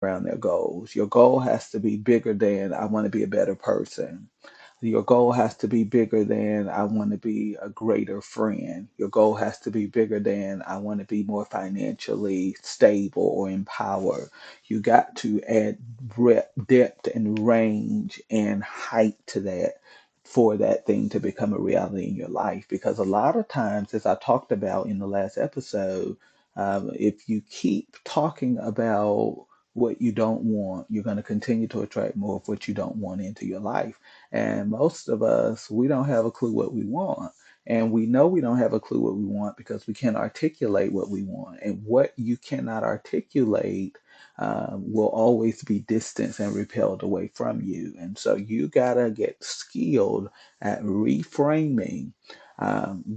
around their goals. Your goal has to be bigger than I want to be a better person. Your goal has to be bigger than I want to be a greater friend. Your goal has to be bigger than I want to be more financially stable or empowered. You got to add depth and range and height to that for that thing to become a reality in your life. Because a lot of times, as I talked about in the last episode, if you keep talking about what you don't want, you're going to continue to attract more of what you don't want into your life. And most of us, we don't have a clue what we want. And we know we don't have a clue what we want because we can't articulate what we want. And what you cannot articulate will always be distanced and repelled away from you. And so you got to get skilled at reframing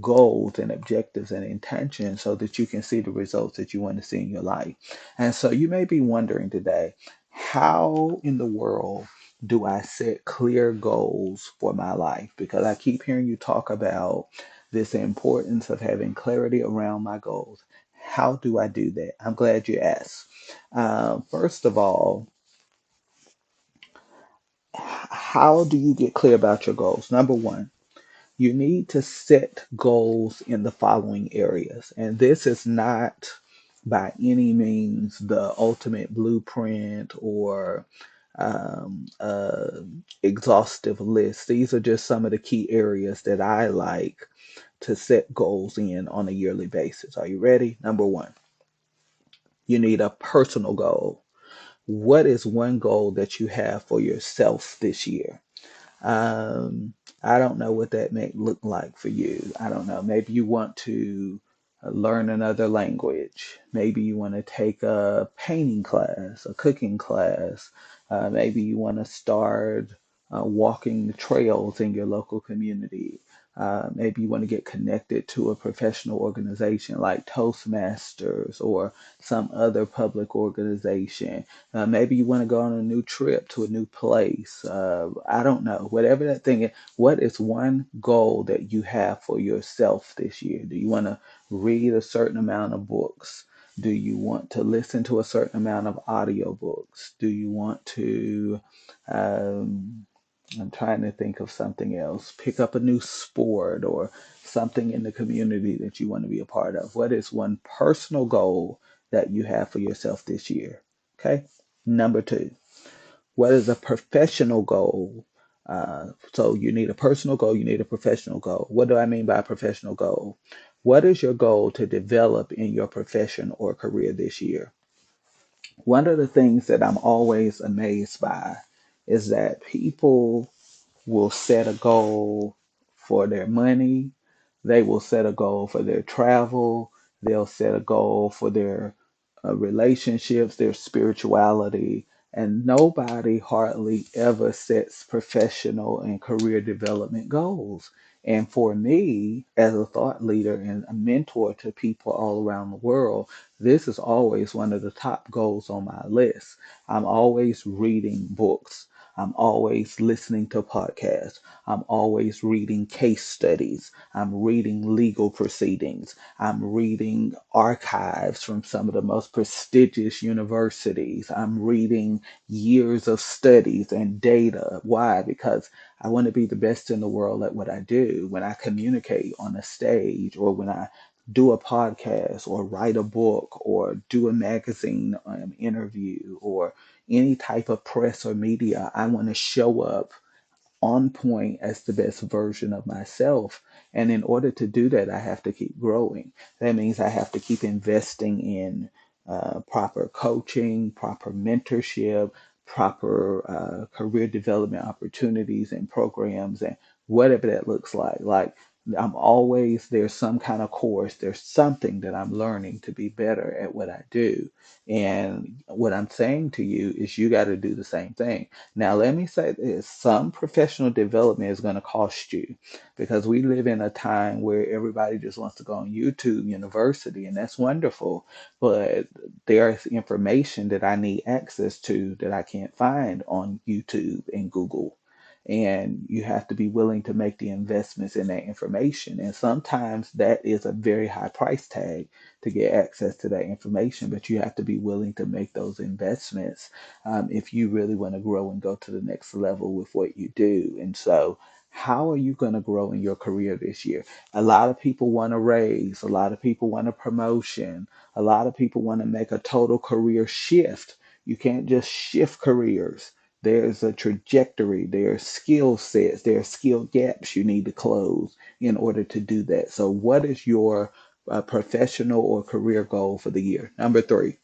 goals and objectives and intentions so that you can see the results that you want to see in your life. And so you may be wondering today, how in the world do I set clear goals for my life? Because I keep hearing you talk about this importance of having clarity around my goals. How do I do that? I'm glad you asked. First of all, how do you get clear about your goals? Number one, you need to set goals in the following areas. And this is not by any means the ultimate blueprint or exhaustive list. These are just some of the key areas that I like to set goals in on a yearly basis. Are you ready? Number one, you need a personal goal. What is one goal that you have for yourself this year? Um, I don't know what that may look like for you. I don't know. Maybe you want to learn another language. Maybe you want to take a painting class, a cooking class. Maybe you want to start walking the trails in your local community. Maybe you want to get connected to a professional organization like Toastmasters or some other public organization. Maybe you want to go on a new trip to a new place. I don't know. Whatever that thing is, what is one goal that you have for yourself this year? Do you want to read a certain amount of books? Do you want to listen to a certain amount of audiobooks? Do you want to, um, I'm trying to think of something else, pick up a new sport or something in the community that you want to be a part of? What is one personal goal that you have for yourself this year? Okay. Number two, what is a professional goal? So you need a personal goal, you need a professional goal. What do I mean by a professional goal? What is your goal to develop in your profession or career this year? One of the things that I'm always amazed by is that people will set a goal for their money, they will set a goal for their travel, they'll set a goal for their relationships, their spirituality, and nobody hardly ever sets professional and career development goals. And for me, as a thought leader and a mentor to people all around the world, this is always one of the top goals on my list. I'm always reading books. I'm always listening to podcasts. I'm always reading case studies. I'm reading legal proceedings. I'm reading archives from some of the most prestigious universities. I'm reading years of studies and data. Why? Because I want to be the best in the world at what I do. When I communicate on a stage or when I do a podcast or write a book or do a magazine interview or any type of press or media, I want to show up on point as the best version of myself. And in order to do that, I have to keep growing. That means I have to keep investing in proper coaching, proper mentorship, proper career development opportunities and programs, and whatever that looks like. Like I'm always, there's some kind of course, there's something that I'm learning to be better at what I do. And what I'm saying to you is you got to do the same thing. Now, let me say this, some professional development is going to cost you because we live in a time where everybody just wants to go on YouTube University, and that's wonderful. But there's information that I need access to that I can't find on YouTube and Google. And you have to be willing to make the investments in that information. And sometimes that is a very high price tag to get access to that information, but you have to be willing to make those investments if you really want to grow and go to the next level with what you do. And so, how are you going to grow in your career this year? A lot of people want a raise, a lot of people want a promotion, a lot of people want to make a total career shift. You can't just shift careers. There's a trajectory, there's skill sets, there are skill gaps you need to close in order to do that. So, what is your professional or career goal for the year? Number three,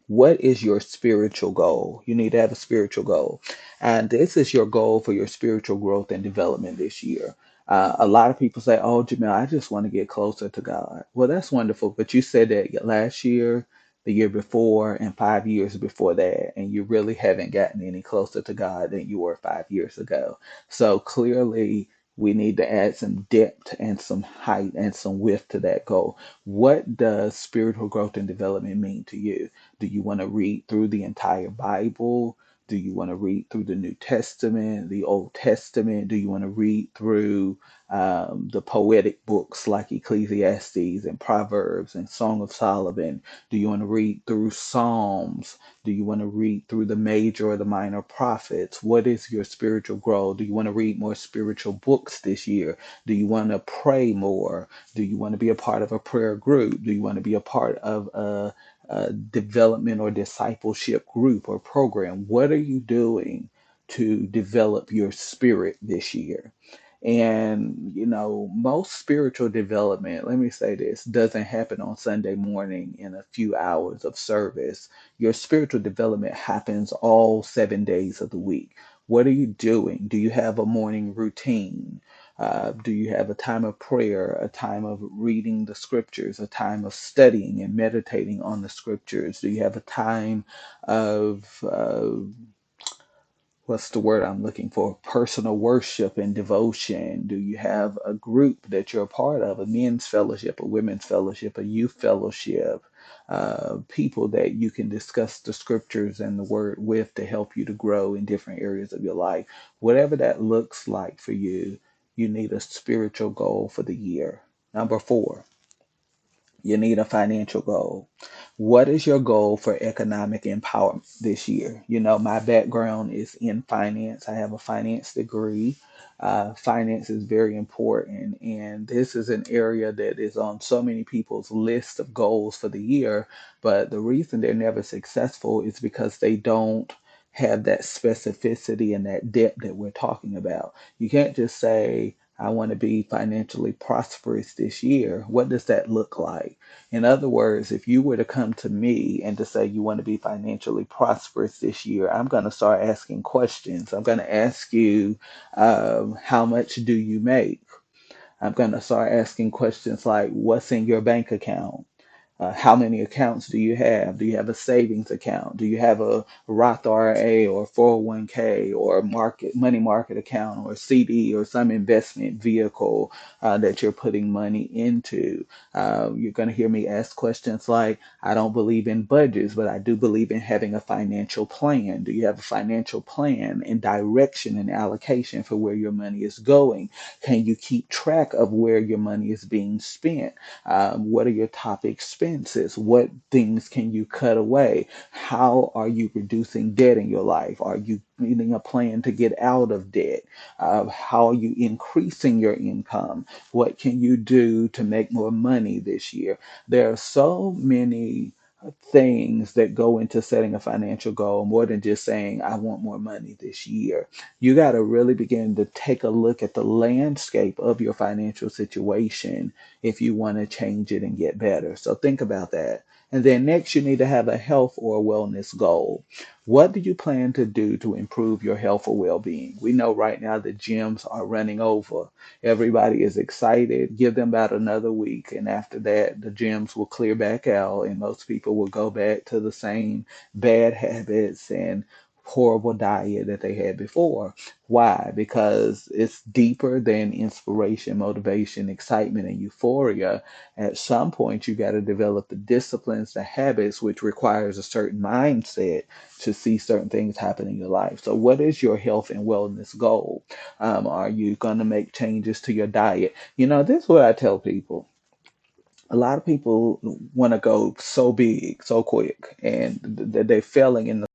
what is your spiritual goal? You need to have a spiritual goal. And this is your goal for your spiritual growth and development this year. A lot of people say, "Oh, Jamil, I just want to get closer to God." Well, that's wonderful. But you said that last year, the year before, and 5 years before that, and you really haven't gotten any closer to God than you were 5 years ago. So clearly, we need to add some depth and some height and some width to that goal. What does spiritual growth and development mean to you? Do you want to read through the entire Bible? Do you want to read through the New Testament, the Old Testament? Do you want to read through the poetic books like Ecclesiastes and Proverbs and Song of Solomon? Do you want to read through Psalms? Do you want to read through the major or the minor prophets? What is your spiritual growth? Do you want to read more spiritual books this year? Do you want to pray more? Do you want to be a part of a prayer group? Do you want to be a part of a development or discipleship group or program? What are you doing to develop your spirit this year? And, most spiritual development, let me say this, doesn't happen on Sunday morning in a few hours of service. Your spiritual development happens all 7 days of the week. What are you doing? Do you have a morning routine? Do you have a time of prayer, a time of reading the scriptures, a time of studying and meditating on the scriptures? Do you have a time of what's the word I'm looking for? Personal worship and devotion. Do you have a group that you're a part of, a men's fellowship, a women's fellowship, a youth fellowship, people that you can discuss the scriptures and the word with to help you to grow in different areas of your life? Whatever that looks like for you, you need a spiritual goal for the year. Number four, you need a financial goal. What is your goal for economic empowerment this year? My background is in finance. I have a finance degree. Finance is very important, and this is an area that is on so many people's list of goals for the year. But the reason they're never successful is because they don't have that specificity and that depth that we're talking about. You can't just say, I want to be financially prosperous this year. What does that look like? In other words, if you were to come to me and to say you want to be financially prosperous this year, I'm going to start asking questions. I'm going to ask you, how much do you make? I'm going to start asking questions like, what's in your bank account? How many accounts do you have? Do you have a savings account? Do you have a Roth IRA or 401k or money market account or CD or some investment vehicle that you're putting money into? You're going to hear me ask questions like, I don't believe in budgets, but I do believe in having a financial plan. Do you have a financial plan and direction and allocation for where your money is going? Can you keep track of where your money is being spent? What are your top expenses? What things can you cut away? How are you reducing debt in your life? Are you getting a plan to get out of debt? How are you increasing your income? What can you do to make more money this year? There are so many things that go into setting a financial goal more than just saying, I want more money this year. You got to really begin to take a look at the landscape of your financial situation if you want to change it and get better. So think about that. And then next, you need to have a health or a wellness goal. What do you plan to do to improve your health or well being? We know right now the gyms are running over. Everybody is excited. Give them about another week. And after that, the gyms will clear back out, and most people will go back to the same bad habits and horrible diet that they had before. Why? Because it's deeper than inspiration, motivation, excitement, and euphoria. At some point, you got to develop the disciplines, the habits, which requires a certain mindset to see certain things happen in your life. So, what is your health and wellness goal? Are you going to make changes to your diet? This is what I tell people. A lot of people want to go so big, so quick, and they're failing in the